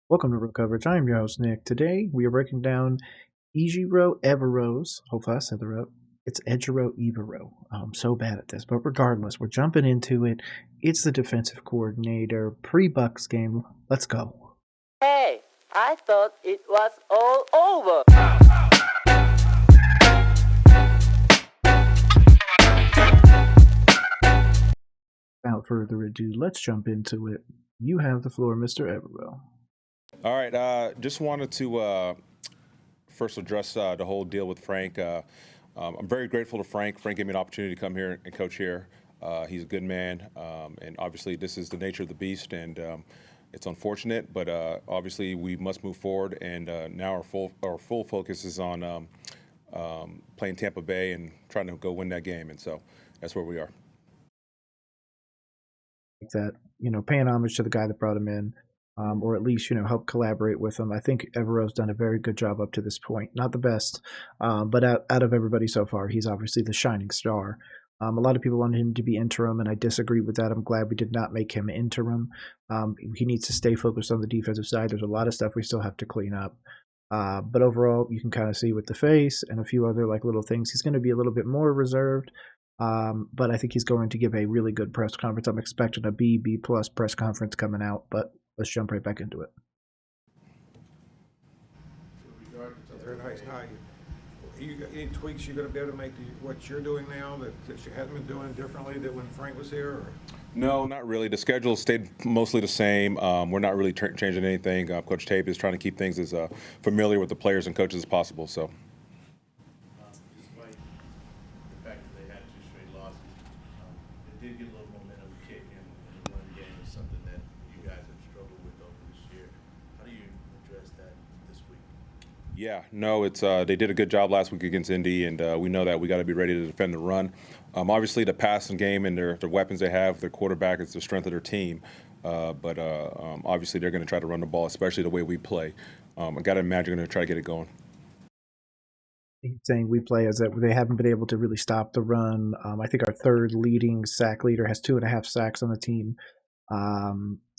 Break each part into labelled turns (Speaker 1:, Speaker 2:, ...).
Speaker 1: Welcome to Real Coverage. I am your host, Nick. Today, we are breaking down Ejiro Everos. Hopefully I said the right. It's Ejiro Evero. I'm so bad at this, but regardless, we're jumping into it. It's the defensive coordinator, pre-Bucs game. Let's go.
Speaker 2: Hey, I thought it was all over.
Speaker 1: Without further ado, let's jump into it. You have the floor, Mr. Evero.
Speaker 3: All right, just wanted to first address the whole deal with Frank. I'm very grateful to Frank. Frank gave me an opportunity to come here and coach here. He's a good man, and obviously this is the nature of the beast, and it's unfortunate, but obviously we must move forward. And now our full focus is on playing Tampa Bay and trying to go win that game, and so that's where we are.
Speaker 1: That, paying homage to the guy that brought him in. Or at least, help collaborate with him. I think Evero's done a very good job up to this point. Not the best, but out of everybody so far, he's obviously the shining star. A lot of people wanted him to be interim, and I disagree with that. I'm glad we did not make him interim. He needs to stay focused on the defensive side. There's a lot of stuff we still have to clean up. But overall, you can kind of see with the face and a few other little things, he's going to be a little bit more reserved. But I think he's going to give a really good press conference. I'm expecting a B plus press conference coming out, but let's jump right back into it.
Speaker 4: Very nice. Now, you got any tweaks you're going to be able to make to what you're doing now that you hadn't been doing differently than when Frank was here? Or?
Speaker 3: No, not really. The schedule stayed mostly the same. We're not really changing anything. Coach Tape is trying to keep things as familiar with the players and coaches as possible. So.
Speaker 5: Despite the fact that they had two straight losses, they did get a little momentum kick in the run game, something that you guys have struggled with over this year. How do you address that this week?
Speaker 3: Yeah, no, it's they did a good job last week against Indy, and we know that we got to be ready to defend the run. Obviously, the passing game and their weapons they have, their quarterback is the strength of their team. But obviously, they're going to try to run the ball, especially the way we play. I got to imagine they're going to try to get it going.
Speaker 1: He's saying we play as that they haven't been able to really stop the run. I think our third leading sack leader has 2.5 sacks on the team.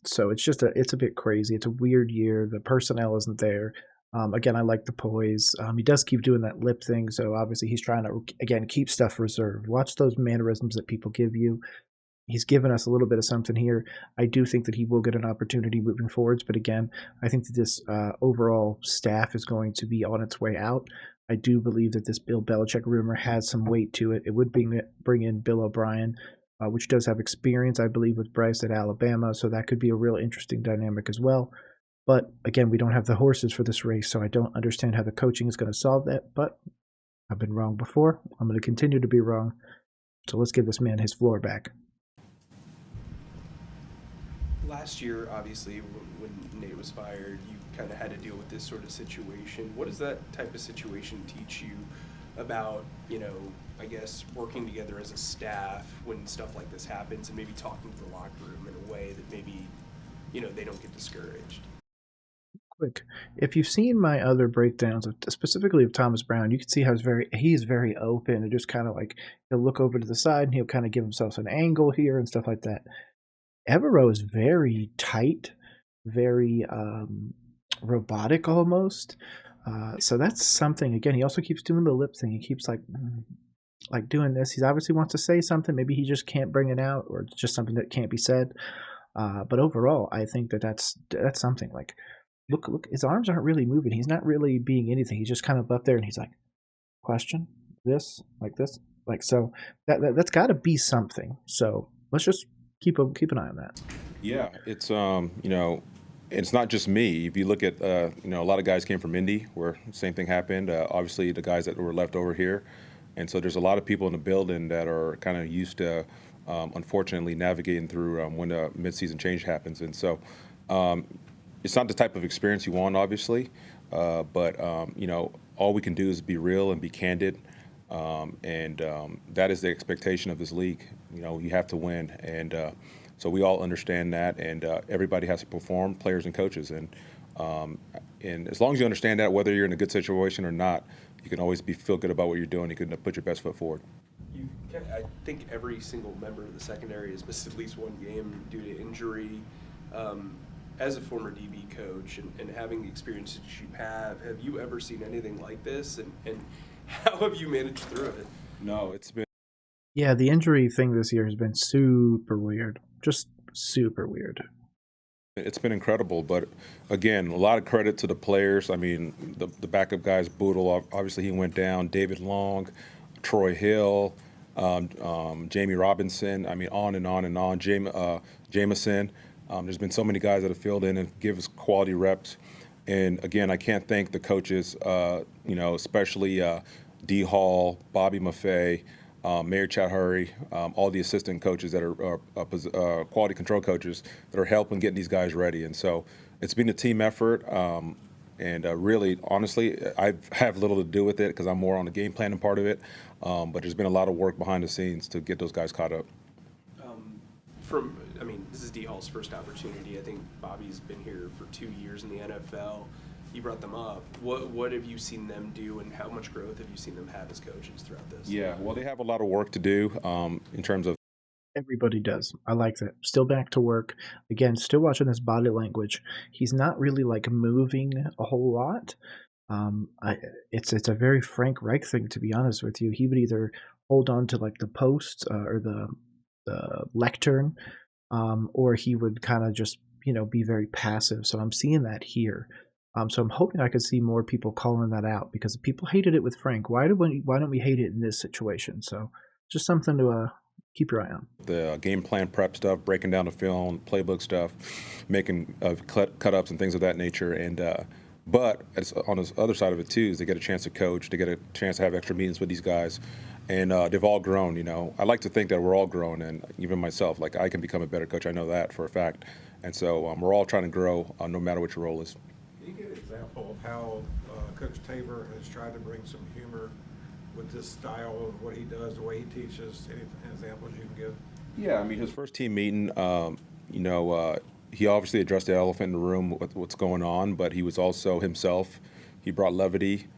Speaker 1: So it's a bit crazy. It's a weird year. The personnel isn't there. Again, I like the poise. He does keep doing that lip thing, so obviously he's trying to, again, keep stuff reserved. Watch those mannerisms that people give you. He's given us a little bit of something here. I do think that he will get an opportunity moving forwards, but again, I think that this overall staff is going to be on its way out. I do believe that this Bill Belichick rumor has some weight to it. It would bring in Bill O'Brien, which does have experience, I believe, with Bryce at Alabama, so that could be a real interesting dynamic as well. But again, we don't have the horses for this race, so I don't understand how the coaching is going to solve that. But I've been wrong before. I'm going to continue to be wrong. So let's give this man his floor back.
Speaker 6: Last year, obviously, when Nate was fired, you kind of had to deal with this sort of situation. What does that type of situation teach you about, I guess, working together as a staff when stuff like this happens and maybe talking to the locker room in a way that maybe, they don't get discouraged?
Speaker 1: Quick, if you've seen my other breakdowns, specifically of Thomas Brown, you can see how he's very open and just kind of he'll look over to the side and he'll kind of give himself an angle here and stuff like that. Evero is very tight, very robotic almost. So that's something. Again, he also keeps doing the lip thing. He keeps like doing this. He obviously wants to say something. Maybe he just can't bring it out, or it's just something that can't be said. But overall, I think that's something. Look, his arms aren't really moving. He's not really being anything. He's just kind of up there, and he's like, question, this, so that's got to be something. So let's just keep an eye on that.
Speaker 3: Yeah, it's it's not just me. If you look at a lot of guys came from Indy, where the same thing happened. Obviously, the guys that were left over here, and so there's a lot of people in the building that are kind of used to, unfortunately, navigating through when a midseason change happens, and so. It's not the type of experience you want, obviously, but all we can do is be real and be candid, and that is the expectation of this league. You have to win, and so we all understand that, and everybody has to perform, players and coaches, and as long as you understand that, whether you're in a good situation or not, you can always feel good about what you're doing. You can put your best foot forward.
Speaker 6: I think every single member of the secondary has missed at least one game due to injury. as a former DB coach and having the experiences you have you ever seen anything like this? And how have you managed through it?
Speaker 3: No, it's been.
Speaker 1: Yeah, the injury thing this year has been super weird. Just super weird.
Speaker 3: It's been incredible, but again, a lot of credit to the players. I mean, the backup guys, Boodle, obviously he went down. David Long, Troy Hill, Jamie Robinson. I mean, on and on and on. Jameson. There's been so many guys that have filled in and give us quality reps. And again, I can't thank the coaches, especially D. Hall, Bobby Maffei, Mayor Chowdhury, all the assistant coaches that are quality control coaches that are helping getting these guys ready. And so it's been a team effort. And really, honestly, I have little to do with it because I'm more on the game planning part of it. But there's been a lot of work behind the scenes to get those guys caught up.
Speaker 6: This is D. Hall's first opportunity. I think Bobby's been here for 2 years in the NFL. You brought them up. What have you seen them do, and how much growth have you seen them have as coaches throughout this?
Speaker 3: Yeah, well, they have a lot of work to do in terms of.
Speaker 1: Everybody does. I like that. Still back to work. Again, still watching his body language. He's not really like moving a whole lot. It's a very Frank Reich thing, to be honest with you. He would either hold on to like the post or the lectern, or he would kind of just be very passive. So I'm seeing that here. So I'm hoping I could see more people calling that out because people hated it with Frank. Why don't we hate it in this situation? So just something to keep your eye on.
Speaker 3: The game plan prep stuff, breaking down the film, playbook stuff, making cut-ups and things of that nature. And but on the other side of it too is they get a chance to coach, they get a chance to have extra meetings with these guys. And they've all grown, I like to think that we're all grown, and even myself, like I can become a better coach. I know that for a fact. And so we're all trying to grow no matter what your role is.
Speaker 4: Can you give an example of how Coach Tabor has tried to bring some humor with this style of what he does, the way he teaches? Any examples you can give?
Speaker 3: Yeah, I mean, his first team meeting, he obviously addressed the elephant in the room with what's going on, but he was also himself. He brought levity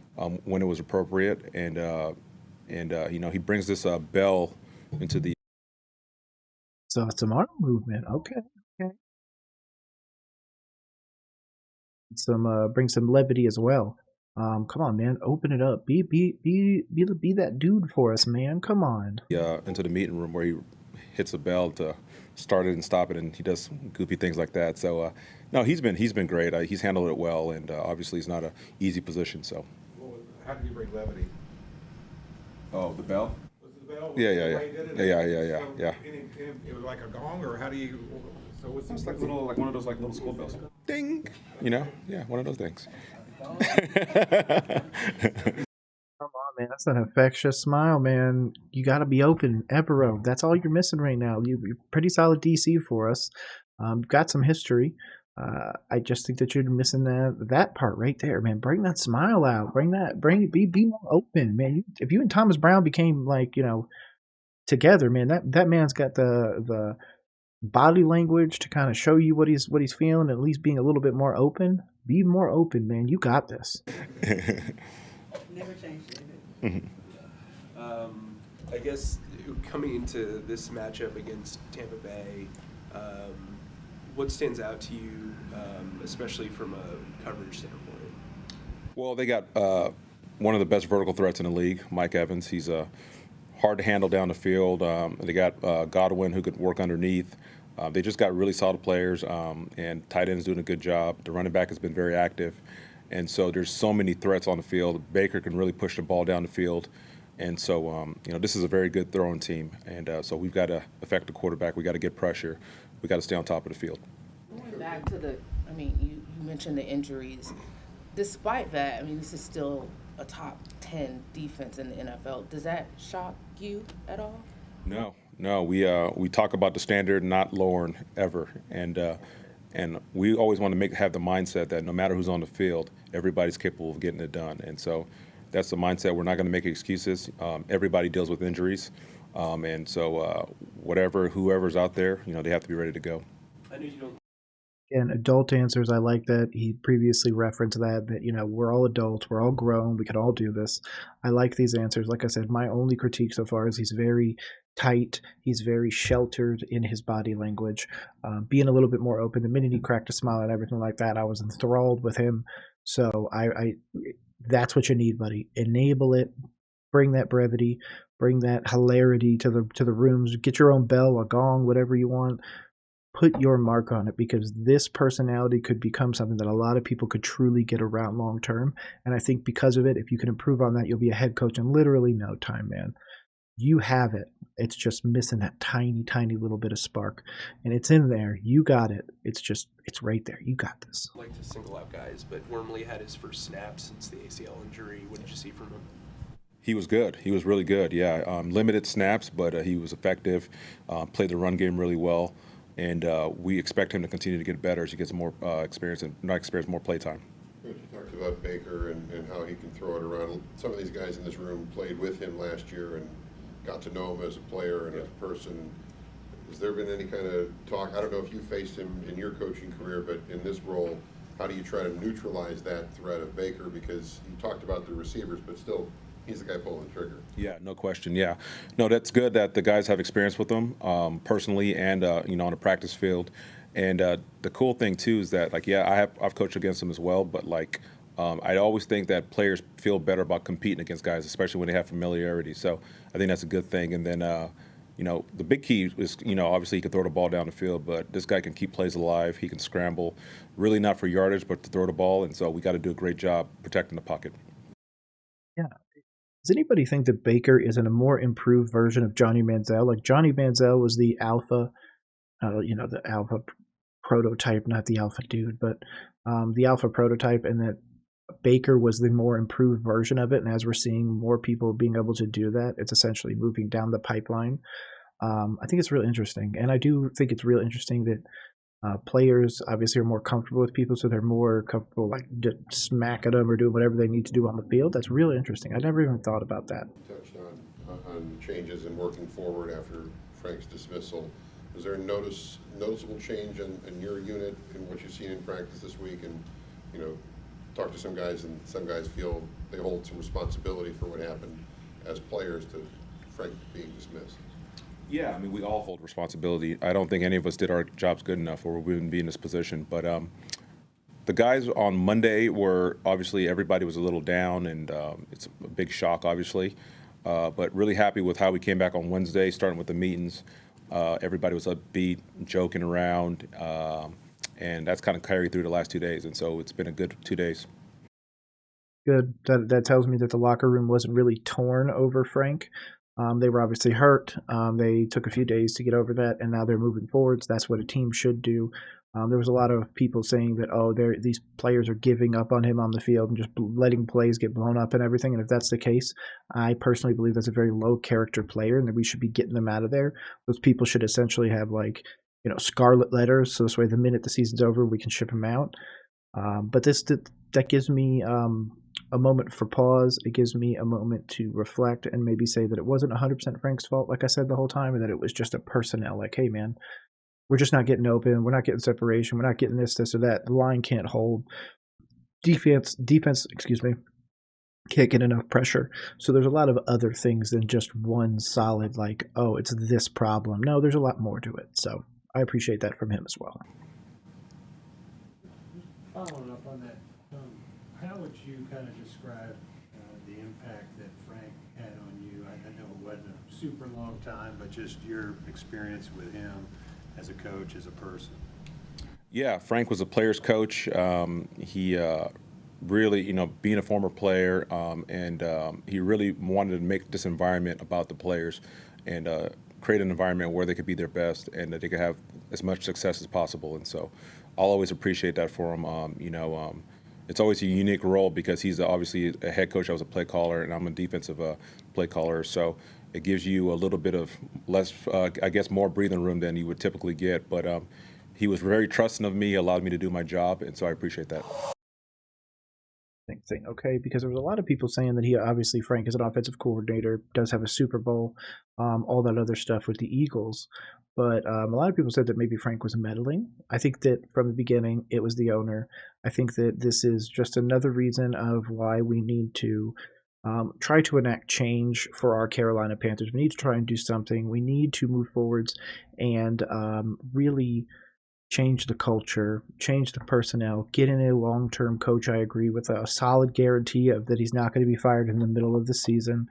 Speaker 3: when it was appropriate, and he brings this bell into the.
Speaker 1: So tomorrow movement, okay. Bring some levity as well. Come on, man, open it up. Be that dude for us, man. Come on.
Speaker 3: Into the meeting room where he hits a bell to start it and stop it, and he does goofy things like that. So no, he's been great. He's handled it well, and obviously it's not an easy position. So.
Speaker 4: Well, how did you bring levity?
Speaker 3: Oh, the bell?
Speaker 4: Was it the bell?
Speaker 3: Yeah.
Speaker 4: It was like a gong, or how do you? So what's
Speaker 3: It's like one of those little school bells. Ding. Yeah, one of those things.
Speaker 1: Come on, man. That's an infectious smile, man. You got to be open, Evero. That's all you're missing right now. You're pretty solid DC for us. You've got some history. I just think that you're missing that part right there, man. Bring that smile out. Be more open, man. If you and Thomas Brown became together, man, that man's got the body language to kind of show you what he's feeling, at least being a little bit more open. Be more open, man. You got this.
Speaker 2: Never change it.
Speaker 6: I guess coming into this matchup against Tampa Bay, what stands out to you, especially from a coverage standpoint?
Speaker 3: Well, they got one of the best vertical threats in the league, Mike Evans. He's hard to handle down the field. They got Godwin, who could work underneath. They just got really solid players, and tight end's doing a good job. The running back has been very active. And so there's so many threats on the field. Baker can really push the ball down the field. And so, this is a very good throwing team. And so we've got to affect the quarterback. We got to get pressure. We got to stay on top of the field.
Speaker 7: Going back to you mentioned the injuries. Despite that, this is still a top 10 defense in the NFL. Does that shock you at all?
Speaker 3: No. We talk about the standard not lowering ever. And we always want to have the mindset that no matter who's on the field, everybody's capable of getting it done. And so that's the mindset. We're not going to make excuses. Everybody deals with injuries. And so whoever's out there, they have to be ready to go.
Speaker 6: I know you don't
Speaker 1: And adult answers, I like that he previously referenced that you know we're all adults, we're all grown, we can all do this. I like these answers. Like I said, my only critique so far is he's very tight, he's very sheltered in his body language, being a little bit more open. The minute he cracked a smile and everything like that, I was enthralled with him. So I that's what you need, buddy. Enable it, bring that brevity, bring that hilarity to the rooms. Get your own bell, a gong, whatever you want. Put your mark on it, because this personality could become something that a lot of people could truly get around long term. And I think because of it, if you can improve on that, you'll be a head coach in literally no time, man. You have it. It's just missing that tiny, tiny little bit of spark. And it's in there. You got it. It's right there. You got this.
Speaker 6: I like to single out guys, but Wormley had his first snap since the ACL injury. What did you see from him?
Speaker 3: He was good. He was really good. Yeah, limited snaps, but he was effective. Played the run game really well, and we expect him to continue to get better as he gets more experience and not experience, more play time.
Speaker 8: You talked about Baker and how he can throw it around. Some of these guys in this room played with him last year and got to know him as a player and as a person. Has there been any kind of talk? I don't know if you faced him in your coaching career, but in this role, how do you try to neutralize that threat of Baker? Because you talked about the receivers, but still, he's the guy pulling the trigger.
Speaker 3: Yeah, no question. Yeah, no, that's good that the guys have experience with them personally and you know, on the practice field. And the cool thing too is that, like, yeah, I've coached against them as well, but like I always think that players feel better about competing against guys, especially when they have familiarity. So I think that's a good thing. And then you know, the big key is, you know, obviously he can throw the ball down the field, but this guy can keep plays alive. He can scramble, really not for yardage, but to throw the ball. And so we got to do a great job protecting the pocket.
Speaker 1: Yeah. Does anybody think that Baker is in a more improved version of Johnny Manziel? Like, Johnny Manziel was the alpha, you know, the alpha prototype, not the alpha dude, but the alpha prototype, and that Baker was the more improved version of it. And as we're seeing more people being able to do that, it's essentially moving down the pipeline. I think it's really interesting. And I do think it's real interesting that players obviously are more comfortable with people, so they're more comfortable like smacking them or doing whatever they need to do on the field. That's really interesting. I never even thought about that.
Speaker 8: You touched on changes in working forward after Frank's dismissal. Was there a noticeable change in your unit and what you've seen in practice this week? And, you know, talk to some guys, and some guys feel they hold some responsibility for what happened as players to Frank being dismissed.
Speaker 3: Yeah, I mean, we all hold responsibility. I don't think any of us did our jobs good enough, or we wouldn't be in this position. But the guys on Monday were, obviously, everybody was a little down, and it's a big shock, obviously. But really happy with how we came back on Wednesday, starting with the meetings. Everybody was upbeat, joking around, and that's kind of carried through the last 2 days. And so it's been a good 2 days.
Speaker 1: Good. That tells me that the locker room wasn't really torn over Frank. They were obviously hurt. They took a few days to get over that, and now they're moving forwards. That's what a team should do. There was a lot of people saying that, oh, these players are giving up on him on the field and just letting plays get blown up and everything. And if that's the case, I personally believe that's a very low character player, and that we should be getting them out of there. Those people should essentially have, like, you know, scarlet letters, so this way the minute the season's over, we can ship them out. But that gives me a moment for pause. It gives me a moment to reflect and maybe say that it wasn't 100% Frank's fault, like I said the whole time, and that it was just a personnel. Like, hey, man, we're just not getting open. We're not getting separation. We're not getting this or that. The line can't hold. Defense, excuse me, can't get enough pressure. So there's a lot of other things than just one solid, like, oh, it's this problem. No, there's a lot more to it. So I appreciate that from him as well.
Speaker 9: Following up on that, how would you kind of describe the impact that Frank had on you? I know it wasn't a super long time, but just your experience with him as a coach, as a person.
Speaker 3: Yeah, Frank was a player's coach. He really, you know, being a former player, and he really wanted to make this environment about the players and create an environment where they could be their best and that they could have as much success as possible. And so I'll always appreciate that for him. You know, it's always a unique role because he's obviously a head coach. I was a play caller, and I'm a defensive play caller. So it gives you a little bit of less, I guess, more breathing room than you would typically get. But he was very trusting of me, allowed me to do my job, and so I appreciate that.
Speaker 1: Thing, okay, because there was a lot of people saying that he obviously, Frank is an offensive coordinator, does have a Super Bowl, all that other stuff with the Eagles, But a lot of people said that maybe Frank was meddling. I think that from the beginning, it was the owner. I think that this is just another reason of why we need to try to enact change for our Carolina Panthers. We need to try and do something. We need to move forwards and really change the culture, change the personnel, get in a long-term coach. I agree with a solid guarantee of that he's not going to be fired in the middle of the season.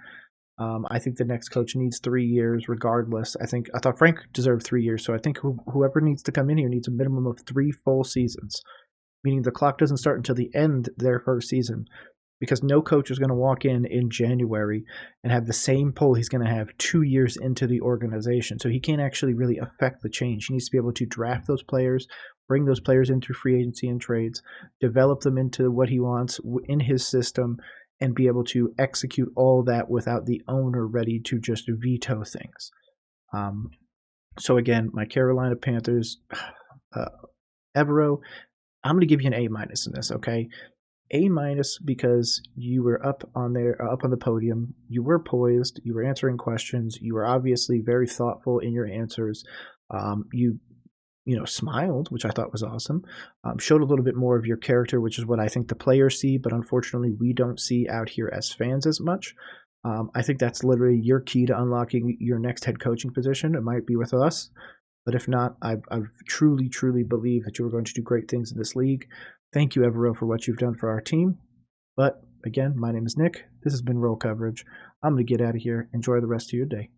Speaker 1: I think the next coach needs 3 years, regardless. I thought Frank deserved 3 years, so I think whoever needs to come in here needs a minimum of 3 full seasons, meaning the clock doesn't start until the end of their first season, because no coach is going to walk in January and have the same pull he's going to have 2 years into the organization. So he can't actually really affect the change. He needs to be able to draft those players, bring those players in through free agency and trades, develop them into what he wants in his system, and be able to execute all that without the owner ready to just veto things. So again, my Carolina Panthers, Evero, I'm going to give you an A- in this, okay? A- because you were up on the podium, you were poised, you were answering questions, you were obviously very thoughtful in your answers. You know, smiled, which I thought was awesome. Showed a little bit more of your character, which is what I think the players see, but unfortunately we don't see out here as fans as much. I think that's literally your key to unlocking your next head coaching position. It might be with us, but if not, I truly, truly believe that you are going to do great things in this league. Thank you, Evero, for what you've done for our team. But again, my name is Nick. This has been Roll Coverage. I'm going to get out of here. Enjoy the rest of your day.